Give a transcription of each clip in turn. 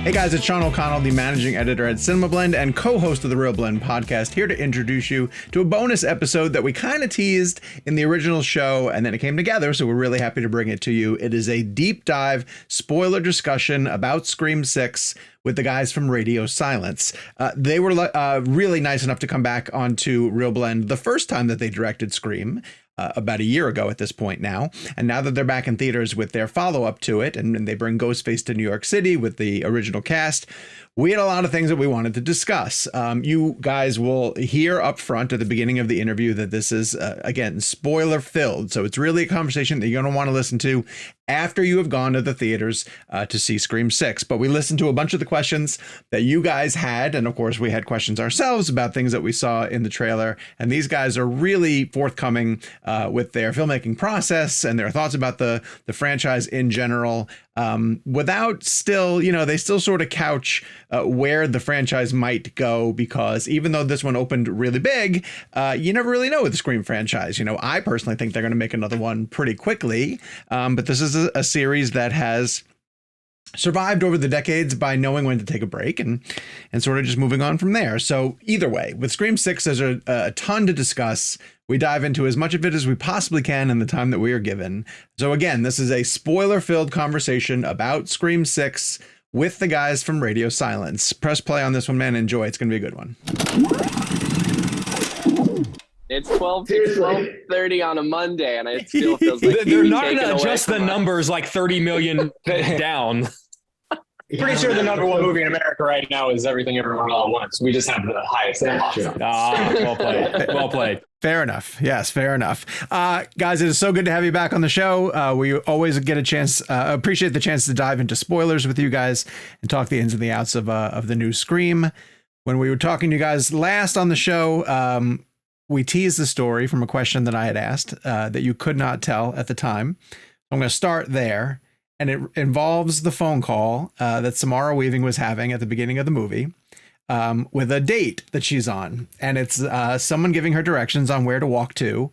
Hey guys, it's Sean O'Connell, the managing editor at CinemaBlend and co-host of the ReelBlend podcast, here to introduce you to a bonus episode that we kind of teased in the original show, and then it came together, so we're really happy to bring it to you. It is a deep dive spoiler discussion about Scream 6 with the guys from Radio Silence. They were really nice enough to come back onto ReelBlend the first time that they directed Scream. About a year ago at this point now. And now that they're back in theaters with their follow-up to it, and they bring Ghostface to New York City with the original cast, we had a lot of things that we wanted to discuss. You guys will hear up front at the beginning of the interview that this is, again, spoiler-filled. So it's really a conversation that you're going to want to listen to after you have gone to the theaters to see Scream 6. But we listened to a bunch of the questions that you guys had. And of course, we had questions ourselves about things that we saw in the trailer. And these guys are really forthcoming with their filmmaking process and their thoughts about the franchise in general. Without still, they still sort of couch where the franchise might go, because even though this one opened really big, you never really know with the Scream franchise. I personally think they're going to make another one pretty quickly. But this is a series that has survived over the decades by knowing when to take a break and sort of just moving on from there. So either way, with Scream 6, there's a ton to discuss. We dive into as much of it as we possibly can in the time that we are given. So again, this is a spoiler-filled conversation about Scream 6 with the guys from Radio Silence. Press play on this one, man. Enjoy. It's going to be a good one. It's 12:30 on a Monday, and it still feels like they're not going to adjust the numbers like 30 million down. Pretty sure the number one movie in America right now is Everything Everywhere All at Once. We just have the highest option. Well played. Well played. Fair enough. Yes, fair enough. Guys, it is so good to have you back on the show. We always get a chance, appreciate the chance to dive into spoilers with you guys and talk the ins and the outs of the new Scream. When we were talking to you guys last on the show, we teased the story from a question that I had asked that you could not tell at the time. I'm going to start there. And it involves the phone call that Samara Weaving was having at the beginning of the movie with a date that she's on. And it's someone giving her directions on where to walk to.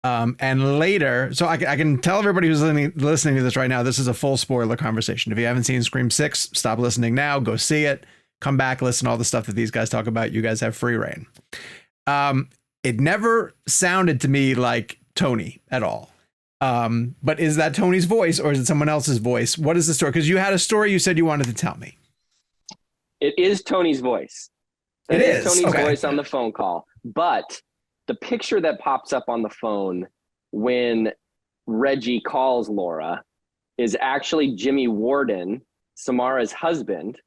And later, so I can tell everybody who's listening to this right now, this is a full spoiler conversation. If you haven't seen Scream 6, stop listening now, go see it, come back, listen to all the stuff that these guys talk about. You guys have free reign. It never sounded to me like Tony at all. But is that Tony's voice or is it someone else's voice? What is the story? Because you had a story you said you wanted to tell me. It is Tony's voice. It is Tony's voice on the phone call. But the picture that pops up on the phone when Reggie calls Laura is actually Jimmy Warden, Samara's husband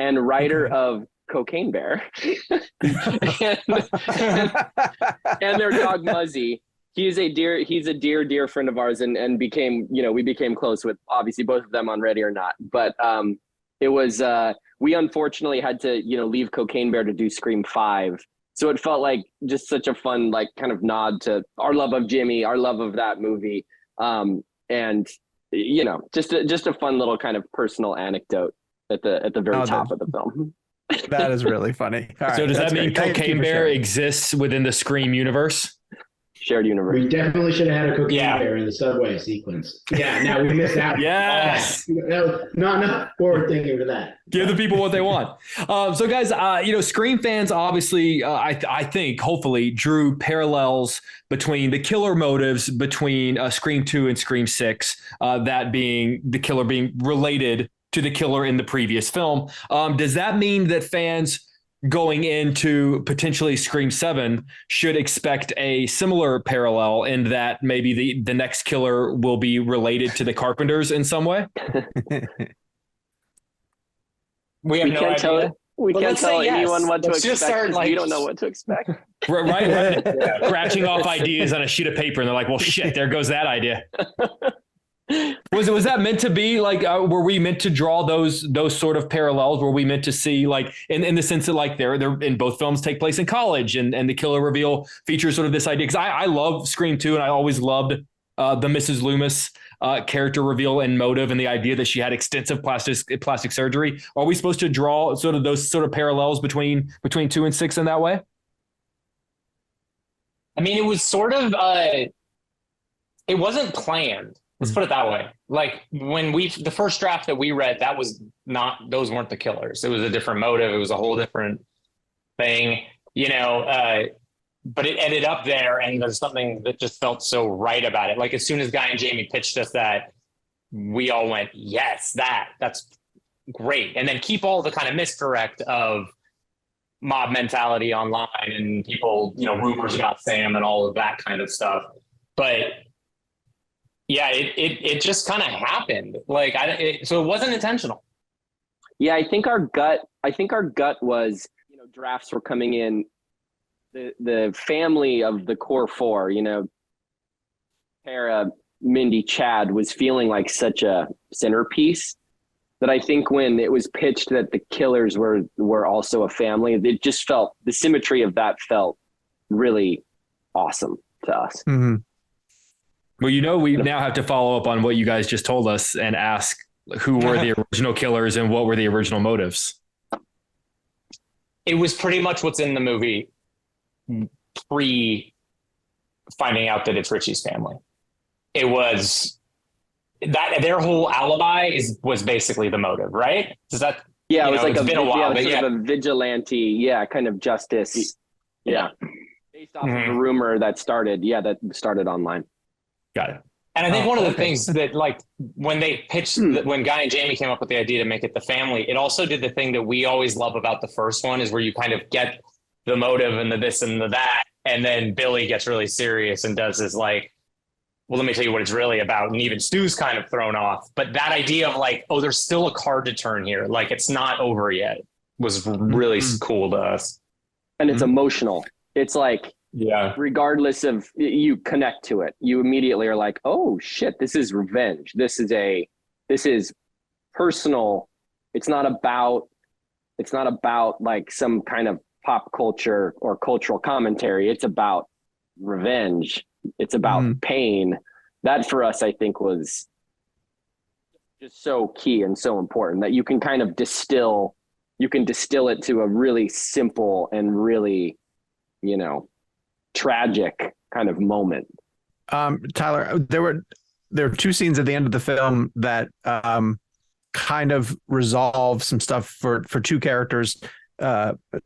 and writer of Cocaine Bear, and their dog Muzzy. He's a dear friend of ours and became, we became close with obviously both of them on Ready or Not. But it was, we unfortunately had to, leave Cocaine Bear to do Scream 5. So it felt like just such a fun, like kind of nod to our love of Jimmy, our love of that movie. And, just a fun little kind of personal anecdote at the very top of the film. That is really funny. All so right, does that mean great. Cocaine Bear exists within the Scream universe? Shared universe. We definitely should have had a Cocaine Bear in the subway sequence. Yeah, now we missed out. Yes. No, not forward thinking for that. Give the people what they want. So guys, Scream fans obviously, I think, hopefully drew parallels between the killer motives between Scream 2 and Scream 6, that being the killer being related to the killer in the previous film. Does that mean that fans going into potentially Scream 7 should expect a similar parallel in that maybe the next killer will be related to the Carpenters in some way? We can't tell anyone what to expect. We don't know what to expect. Right. Scratching off ideas on a sheet of paper and they're like, well, shit, there goes that idea. Was that meant to be like, were we meant to draw those sort of parallels? Were we meant to see like in the sense that like they're in both films take place in college and the killer reveal features sort of this idea? Because I love Scream 2 and I always loved the Mrs. Loomis character reveal and motive and the idea that she had extensive plastic surgery. Are we supposed to draw sort of those sort of parallels between 2 and 6 in that way? I mean, it was sort of, it wasn't planned, Let's put it that way. Like when the first draft that we read, those weren't the killers. It was a different motive. It was a whole different thing, but it ended up there. And there's something that just felt so right about it. Like as soon as Guy and Jamie pitched us that, we all went, yes, that's great. And then keep all the kind of misdirect of mob mentality online and people, rumors about Sam and all of that kind of stuff. But yeah, it just kind of happened. Like, so it wasn't intentional. Yeah, I think our gut was, drafts were coming in. The family of the core four, Tara, Mindy, Chad was feeling like such a centerpiece that I think when it was pitched that the killers were also a family, it just felt, the symmetry of that felt really awesome to us. Mm-hmm. Well, we now have to follow up on what you guys just told us and ask who were the original killers and what were the original motives. It was pretty much what's in the movie pre finding out that it's Richie's family. It was that their whole alibi was basically the motive, right? Does that? Yeah, it was like it's been a while, but sort of a vigilante, kind of justice. Yeah, based off of a rumor that started online. Got it. And I think one of the things that, like, when they pitched, when Guy and Jamie came up with the idea to make it the family, it also did the thing that we always love about the first one, is where you kind of get the motive and the this and the that, and then Billy gets really serious and does this like, well, let me tell you what it's really about. And even Stu's kind of thrown off. But that idea of like, oh, there's still a card to turn here. Like, it's not over yet, was really cool to us. And it's emotional. It's like, regardless of, you connect to it, you immediately are like, oh shit, this is revenge. This is personal. It's not about like some kind of pop culture or cultural commentary. It's about revenge. It's about pain. That for us, I think, was just so key and so important that you can kind of distill it to a really simple and really, tragic kind of moment. Tyler, there were two scenes at the end of the film that kind of resolve some stuff for two characters.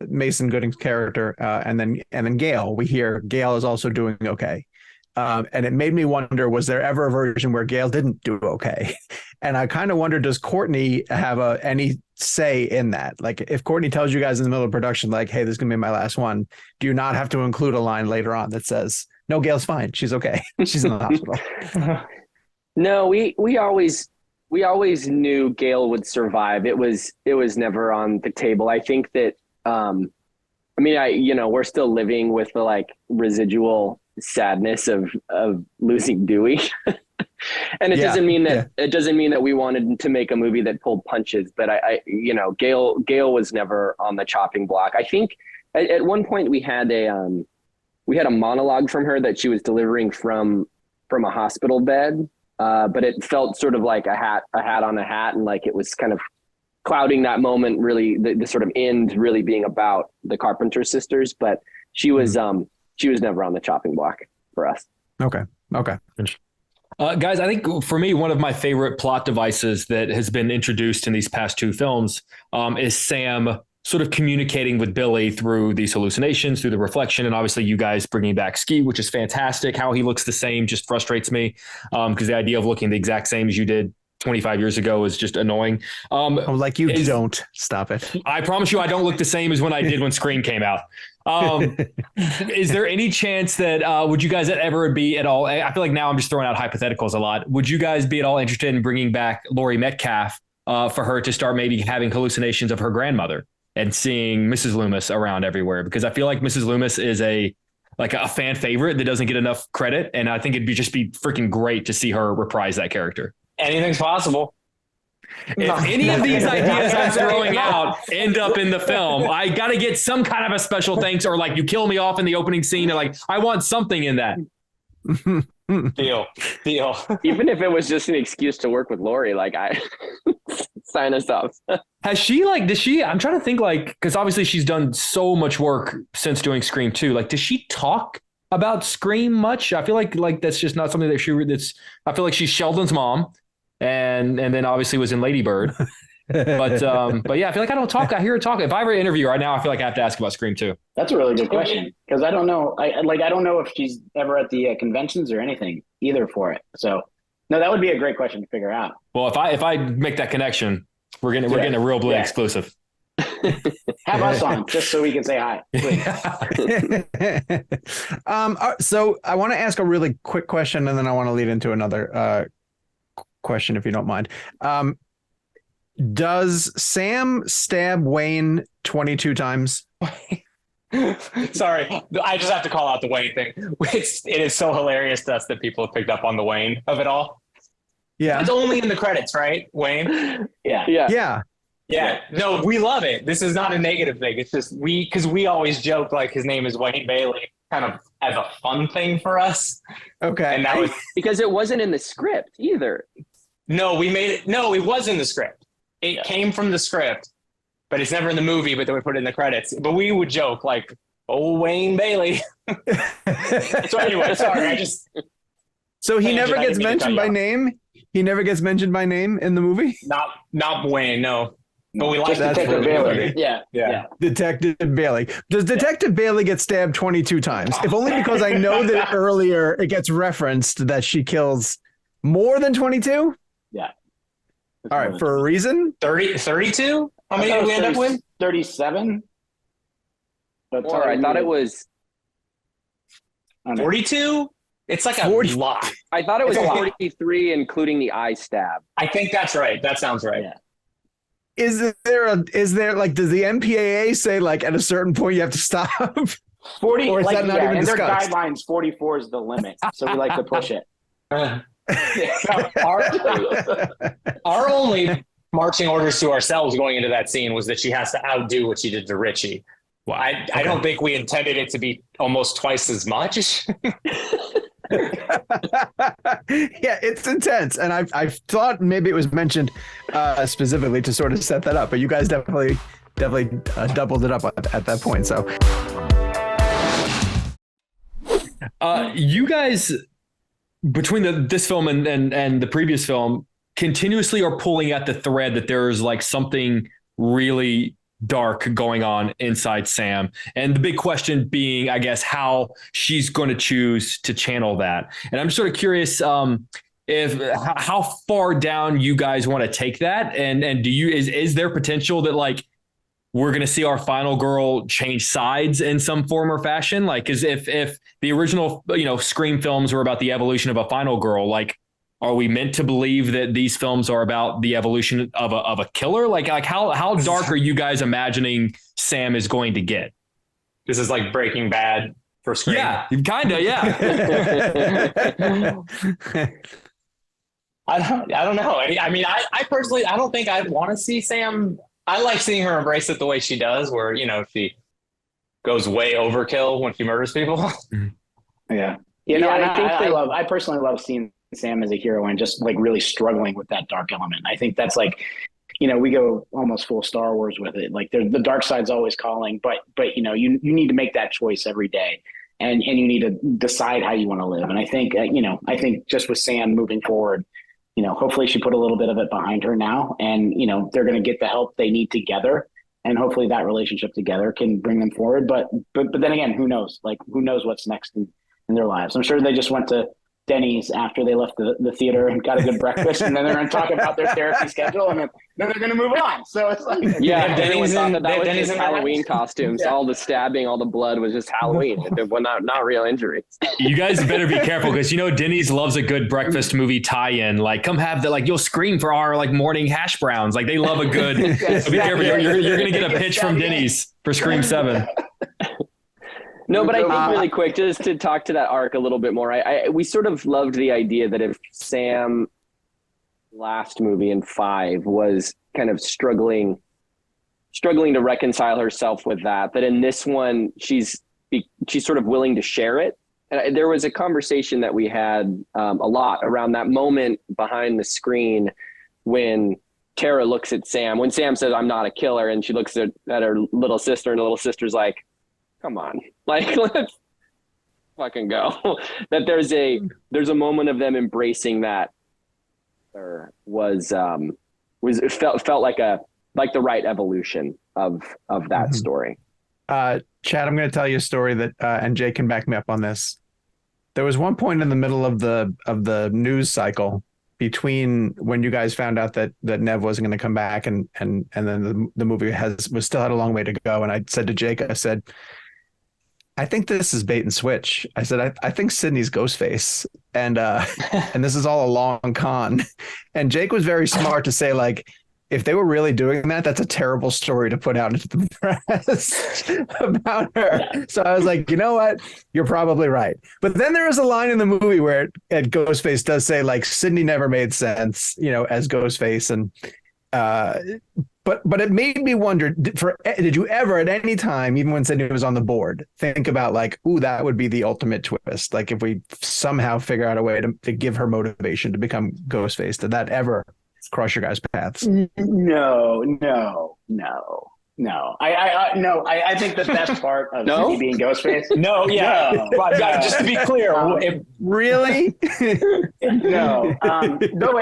Mason Gooding's character, and then Gale. We hear Gale is also doing okay. And it made me wonder, was there ever a version where Gale didn't do okay? And I kind of wonder, does Courtney have any say in that? Like, if Courtney tells you guys in the middle of production, like, hey, this is going to be my last one, do you not have to include a line later on that says, no, Gale's fine, she's okay, she's in the hospital? No, we always knew Gale would survive. It was never on the table. I think that, we're still living with the like residual sadness of losing Dewey. And it doesn't mean that we wanted to make a movie that pulled punches, but Gale was never on the chopping block. I think at one point we had a monologue from her that she was delivering from a hospital bed. But it felt sort of like a hat on a hat, and like it was kind of clouding that moment, really the sort of end really being about the Carpenter sisters. But she was never on the chopping block for us. Okay. Guys, I think for me, one of my favorite plot devices that has been introduced in these past two films is Sam sort of communicating with Billy through these hallucinations, through the reflection. And obviously you guys bringing back Ski, which is fantastic. How he looks the same just frustrates me, because the idea of looking the exact same as you did 25 years ago is just annoying. Don't stop it. I promise you, I don't look the same as when I did when Scream came out. Is there any chance that would you guys ever be at all? I feel like now I'm just throwing out hypotheticals a lot. Would you guys be at all interested in bringing back Laurie Metcalf for her to start maybe having hallucinations of her grandmother and seeing Mrs. Loomis around everywhere? Because I feel like Mrs. Loomis is a fan favorite that doesn't get enough credit. And I think it'd just be freaking great to see her reprise that character. Anything's possible. If any of these ideas I'm throwing out end up in the film, I got to get some kind of a special thanks, or like you kill me off in the opening scene, and like I want something in that. Deal. Even if it was just an excuse to work with Laurie, like I sign us up. Has she I'm trying to think, like, because obviously she's done so much work since doing Scream 2. Like, does she talk about Scream much. I feel like that's just not something that I feel like she's Sheldon's mom, and then obviously was in Lady Bird. But yeah, I feel like I hear her talk. If I ever interview her right now, I feel like I have to ask about Scream too. That's a really good question, because I don't know. I don't know if she's ever at the conventions or anything either for it. So no, that would be a great question to figure out. Well, if I make that connection, we're getting a ReelBlend exclusive. Have us on just so we can say hi, please. So I want to ask a really quick question, and then I want to lead into another question, if you don't mind. Does Sam stab Wayne 22 times? Sorry, I just have to call out the Wayne thing. It is so hilarious to us that people have picked up on the Wayne of it all. Yeah, it's only in the credits, right, Wayne? Yeah. No, we love it. This is not a negative thing. It's just because we always joke like his name is Wayne Bailey, kind of as a fun thing for us. Okay, and that was because it wasn't in the script either. No, we made it. No, it was in the script. It came from the script, but it's never in the movie. But then we put it in the credits. But we would joke like, "Oh, Wayne Bailey." So anyway, sorry. So he never gets mentioned by name. He never gets mentioned by name in the movie. Not Wayne. No, but we like Detective Bailey. Yeah. Detective Bailey. Does Detective Bailey get stabbed 22 times? If only because I know that earlier it gets referenced that she kills more than 22. Yeah. All right, for a reason? 32? How many did we end up with? 37. Or I thought it was 42? It's like a lot. I thought it was 43, including the eye stab. I think that's right. That sounds right. Yeah. Is there like, does the MPAA say like at a certain point you have to stop? 40, or is that not even in their discussed? guidelines, 44 is the limit. So we like to push it. Our only marching orders to ourselves going into that scene was that she has to outdo what she did to Richie. Wow. I don't think we intended it to be almost twice as much. Yeah, it's intense, and I thought maybe it was mentioned specifically to sort of set that up, but you guys definitely doubled it up at that point. So you guys, between this film and the previous film, continuously are pulling at the thread that there's like something really dark going on inside Sam. And the big question being, I guess, how she's going to choose to channel that. And I'm sort of curious how far down you guys want to take that. And is there potential that like we're going to see our final girl change sides in some form or fashion? Like, if the original, Scream films were about the evolution of a final girl, like, are we meant to believe that these films are about the evolution of a killer? Like how dark are you guys imagining Sam is going to get? This is like Breaking Bad for Scream. Yeah, kind of. Yeah. I don't know. I mean, I personally, I don't think I'd want to see Sam. I like seeing her embrace it the way she does, where, she goes way overkill when she murders people. Yeah. I personally love seeing Sam as a hero and just like really struggling with that dark element. I think that's like, we go almost full Star Wars with it. Like the dark side's always calling, but you need to make that choice every day, and you need to decide how you want to live. And I think just with Sam moving forward, hopefully she put a little bit of it behind her now, and they're going to get the help they need together, and hopefully that relationship together can bring them forward. But then again, who knows? Like, who knows what's next in their lives? I'm sure they just went to Denny's after they left the theater and got a good breakfast, and then they're going to talk about their therapy schedule, and then they're going to move on. So it's like, Denny's thought that was just Halloween costumes. Yeah. All the stabbing, all the blood was just Halloween. Not real injuries. You guys better be careful, because Denny's loves a good breakfast movie tie-in. Like, come have the, like, you'll scream for our like morning hash browns. Like, they love a good. So be careful. You're going to get a pitch from Denny's for Scream 7. No, but I think really quick, just to talk to that arc a little bit more, we sort of loved the idea that if Sam last movie in 5 was kind of struggling to reconcile herself with that in this one, she's sort of willing to share it. And there was a conversation that we had a lot around that moment behind the screen when Tara looks at Sam, when Sam says, "I'm not a killer," and she looks at her little sister, and the little sister's like, "Come on, like fucking go. That there's a moment of them embracing that was it felt like the right evolution of that story. Chad, I'm going to tell you a story that and Jay can back me up on this. There was one point in the middle of the news cycle between when you guys found out that Nev wasn't going to come back and then the movie was still had a long way to go. And I said to Jake, I said, I think this is bait and switch. I said, I think Sidney's Ghostface, and this is all a long con. And Jake was very smart to say, like, if they were really doing that, that's a terrible story to put out into the press about her. So I was like, you know what? You're probably right. But then there is a line in the movie where Ghostface does say, like, Sidney never made sense, as Ghostface. And but it made me wonder, did you ever at any time, even when Sidney was on the board, think about like, ooh, that would be the ultimate twist? Like if we somehow figure out a way to give her motivation to become Ghostface, did that ever cross your guys' paths? No. I think the best part of Sidney being Ghostface. No, yeah. But just to be clear, really? No. Though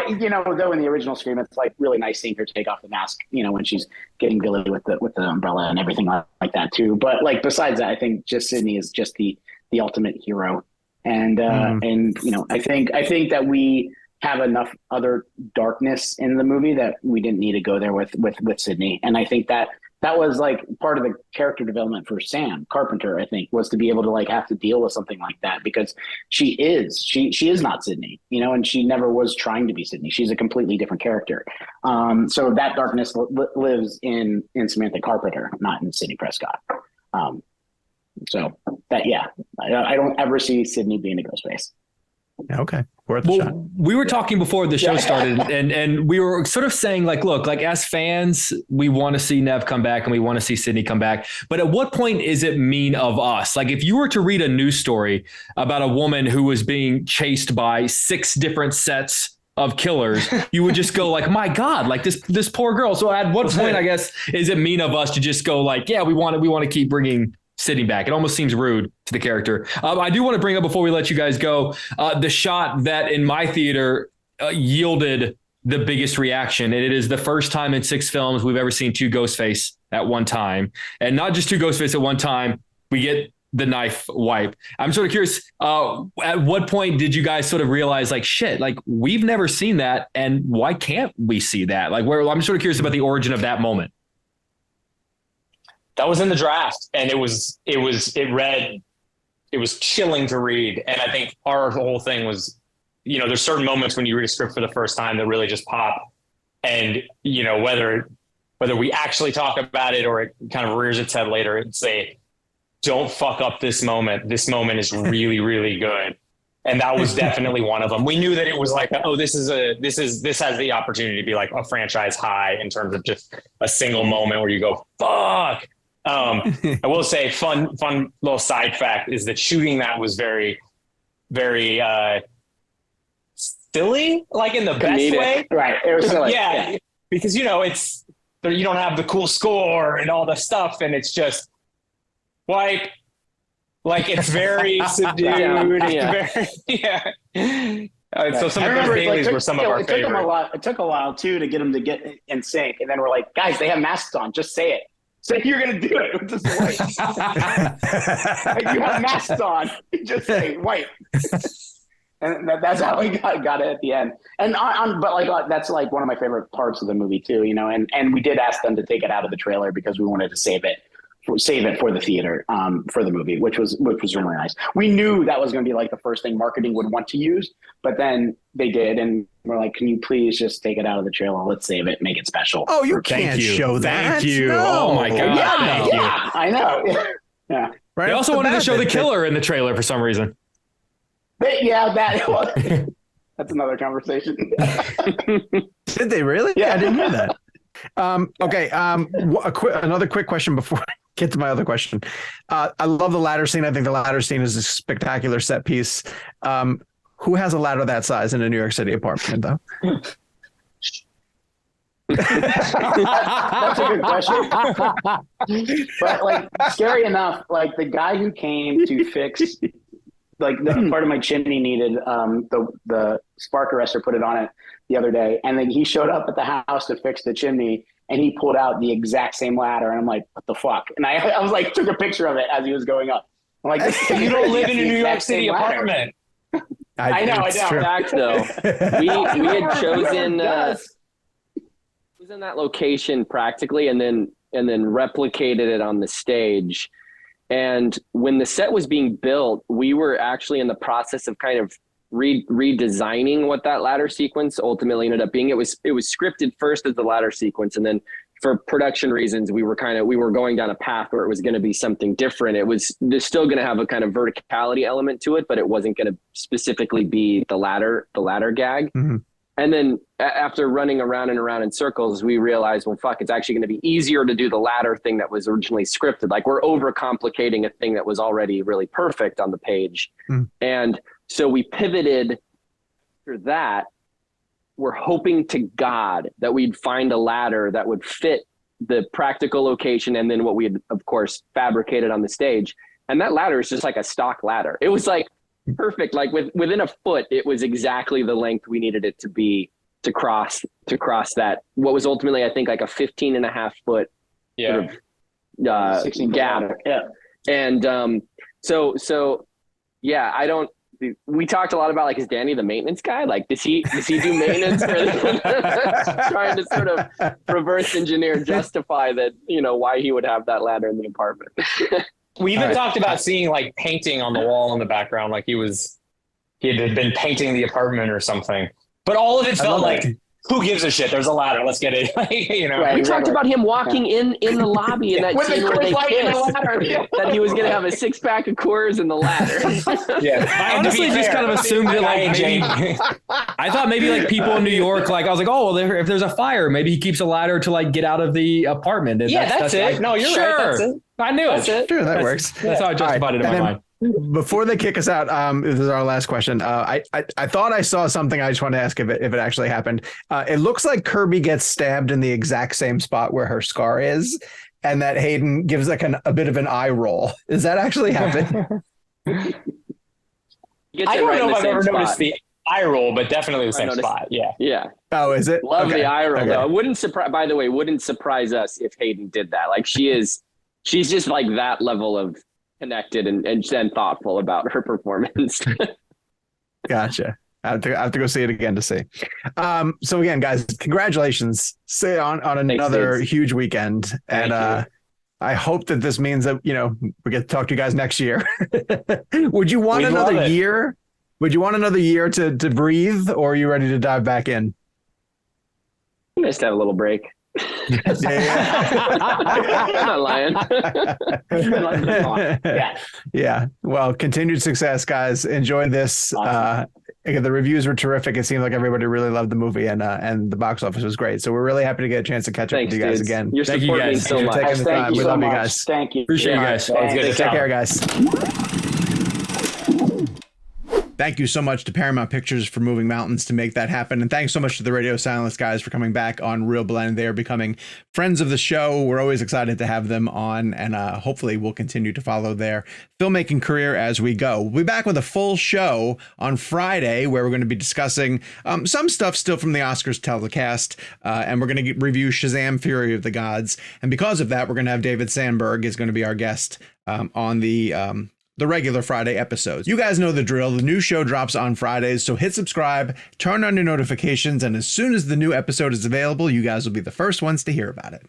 in the original Scream, it's like really nice seeing her take off the mask, when she's getting Billy with the umbrella and everything like that too. But like besides that, I think just Sidney is just the ultimate hero, and I think that we have enough other darkness in the movie that we didn't need to go there with Sidney, and I think that was like part of the character development for Sam Carpenter, I think, was to be able to like have to deal with something like that because she is not Sidney, and she never was trying to be Sidney. She's a completely different character. So that darkness lives in Samantha Carpenter, not in Sidney Prescott. So that, I don't ever see Sidney being a Ghostface. Okay. Worth a shot. We were talking before the show started and we were sort of saying like, look, like as fans, we want to see Nev come back and we want to see Sidney come back. But at what point is it mean of us? Like if you were to read a news story about a woman who was being chased by 6 different sets of killers, you would just go like, my God, like this poor girl. So at what point, I guess, is it mean of us to just go like, yeah, we want to keep bringing Sidney back? It almost seems rude to the character. I do want to bring up before we let you guys go, the shot that in my theater yielded the biggest reaction. And it is the first time in 6 films we've ever seen 2 Ghostface at one time, and not just 2 Ghostface at one time. We get the knife wipe. I'm sort of curious, at what point did you guys sort of realize like, shit, like we've never seen that, and why can't we see that? Like, I'm sort of curious about the origin of that moment. That was in the draft, and it was chilling to read. And I think our whole thing was, there's certain moments when you read a script for the first time that really just pop. And, whether we actually talk about it or it kind of rears its head later and say, don't fuck up this moment. This moment is really, really good. And that was definitely one of them. We knew that it was like, oh, this has the opportunity to be like a franchise high in terms of just a single moment where you go, fuck. I will say fun little side fact is that shooting that was very, very silly, like in the best way. Right. It was silly. Yeah. Because, it's, you don't have the cool score and all the stuff. And it's just like it's very subdued. So some of those things were some of our favorite. It took a while too to get them to get in sync. And then we're like, guys, they have masks on. Just say it. Say you're going to do it with this white. You have masks on. Just say white. And that's how we got it at the end. And that's like one of my favorite parts of the movie too, and we did ask them to take it out of the trailer because we wanted to save it for the theater, for the movie, which was really nice. We knew that was going to be like the first thing marketing would want to use, but then they did. And we're like, can you please just take it out of the trailer? Let's save it, make it special. Oh, you can't show that. Thank you. No. Oh my God. Yeah, I know. Yeah. Right. They also wanted to show the killer in the trailer for some reason. That's another conversation. Did they really? Yeah. I didn't hear that. Okay. Another quick question before I get to my other question. I love the ladder scene. I think the ladder scene is a spectacular set piece. Who has a ladder that size in a New York City apartment, though? That's a good question. But like, scary enough, like the guy who came to fix like the part of my chimney needed the spark arrestor, put it on it the other day. And then he showed up at the house to fix the chimney and he pulled out the exact same ladder. And I'm like, what the fuck? And I was like, took a picture of it as he was going up. I'm like, you don't live in a New York City apartment. I know. Fact, though, we had chosen that location practically, and then replicated it on the stage. And when the set was being built, we were actually in the process of kind of redesigning what that ladder sequence ultimately ended up being. It was scripted first as the ladder sequence, and then for production reasons, we were going down a path where it was going to be something different. There's still going to have a kind of verticality element to it, but it wasn't going to specifically be the ladder gag. Mm-hmm. And then after running around and around in circles, we realized, well, fuck, it's actually going to be easier to do the ladder thing that was originally scripted. Like, we're overcomplicating a thing that was already really perfect on the page. Mm. And so we pivoted after that. We're hoping to God that we'd find a ladder that would fit the practical location and then what we had, of course, fabricated on the stage. And that ladder is just like a stock ladder. It was like perfect. Like within a foot, it was exactly the length we needed it to be to cross that, what was ultimately, I think, like a 15.5 foot sort of gap. Yeah. And so yeah, we talked a lot about, like, is Danny the maintenance guy? Like, does he do maintenance for trying to sort of reverse engineer, justify that, why he would have that ladder in the apartment. We even talked about seeing, like, painting on the wall in the background. Like he had been painting the apartment or something, but all of it felt like, who gives a shit? There's a ladder. Let's get it. Right, we talked about him walking in the lobby in that scene where they kissed, that he was going to have a 6-pack of Coors in the ladder. Yeah, I honestly just kind of assumed that, like, maybe, I thought maybe, like, people in New York, like, I was like, oh, well, if there's a fire, maybe he keeps a ladder to, like, get out of the apartment. And that's it. No, you're right. That's it. I knew it. Sure, that works. That's how I justified it in my mind. Before they kick us out, this is our last question. I thought I saw something. I just want to ask if it actually happened. It looks like Kirby gets stabbed in the exact same spot where her scar is, and that Hayden gives like a bit of an eye roll. Does that actually happen? I don't know if I've ever noticed the eye roll, but definitely the same spot. Yeah. Yeah. Oh, is it? Love the eye roll. Okay. Though. By the way, wouldn't surprise us if Hayden did that. Like, she's just like that level of connected and thoughtful about her performance. Gotcha. I have to go see it again to see. So again, guys, congratulations on another huge weekend. And I hope that this means that, we get to talk to you guys next year. Would you want another year? Would you want another year to breathe, or are you ready to dive back in? Nice to have a little break. I'm not lying. Yeah. Well, continued success, guys. Enjoy this. Awesome. The reviews were terrific. It seemed like everybody really loved the movie, and the box office was great. So we're really happy to get a chance to catch up with you guys again. You're supporting me so much. Taking the time. We love you guys. Thank you. Appreciate you guys. Take care, guys. Thank you so much to Paramount Pictures for moving mountains to make that happen. And thanks so much to the Radio Silence guys for coming back on ReelBlend. They are becoming friends of the show. We're always excited to have them on, and hopefully we'll continue to follow their filmmaking career as we go. We'll be back with a full show on Friday where we're going to be discussing some stuff still from the Oscars telecast, and we're going to review Shazam! Fury of the Gods. And because of that, we're going to have David Sandberg is going to be our guest on the regular Friday episodes. You guys know the drill. The new show drops on Fridays, so hit subscribe, turn on your notifications, and as soon as the new episode is available, you guys will be the first ones to hear about it.